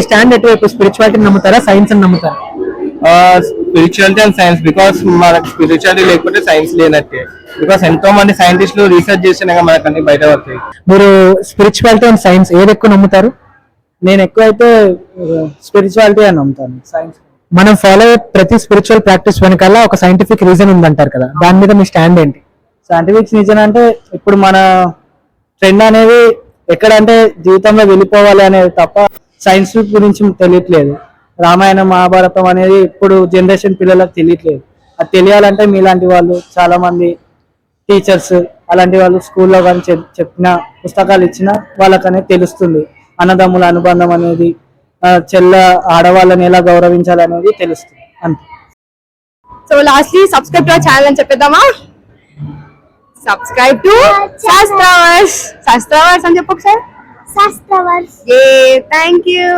Stand ఎటువైపు, spirituality నమ్ముతారా, science అని నమ్ముతారా? స్పిరిచువాలిటీ అండ్ సైన్స్, బికాస్ మనకు స్పిరిచువాలిటీ లేకపోతే సైన్స్ లేనట్టే. బికాస్ ఎంతో మంది సైంటిస్టులు రీసెర్చ్ చేసినాక మనకు అన్ని బయట పడతాయి. మీరు స్పిరిచువాలిటీ అండ్ సైన్స్ ఏది ఎక్కువ నమ్ముతారు? నేను ఎక్కువ అయితే స్పిరిచువాలిటీ అని నమ్ముతాను. సైన్స్ మనం ఫాలో అయ్యే ప్రతి స్పిరిచువల్ ప్రాక్టీస్ వెనకాల ఒక సైంటిఫిక్ రీజన్ ఉందంటారు కదా, దాని మీద మీ స్టాండ్ ఏంటి? సైంటిఫిక్ రీజన్ అంటే ఇప్పుడు మన ట్రెండ్ అనేది ఎక్కడంటే జీవితంలో వెళ్ళిపోవాలి అనేది తప్ప సైన్స్ గురించి తెలియట్లేదు. రామాయణం మహాభారతం అనేది ఇప్పుడు జనరేషన్ పిల్లలకు తెలియట్లేదు. అది తెలియాలంటే మీలాంటి వాళ్ళు చాలా మంది టీచర్స్ అలాంటి వాళ్ళు స్కూల్లో కానీ చెప్పిన పుస్తకాలు ఇచ్చినా వాళ్ళకనేది తెలుస్తుంది. అన్నదమ్ముల అనుబంధం అనేది, చెల్ల ఆడవాళ్ళని ఎలా గౌరవించాలనేది తెలుస్తుంది అంతే. So lastly subscribe to our channel అని చెప్పేద్దామా? Subscribe to Shastraverse. శాస్త్రవర్స్ అని చెప్పు ఒకసారి. శాస్త్రవర్స్. Thank you.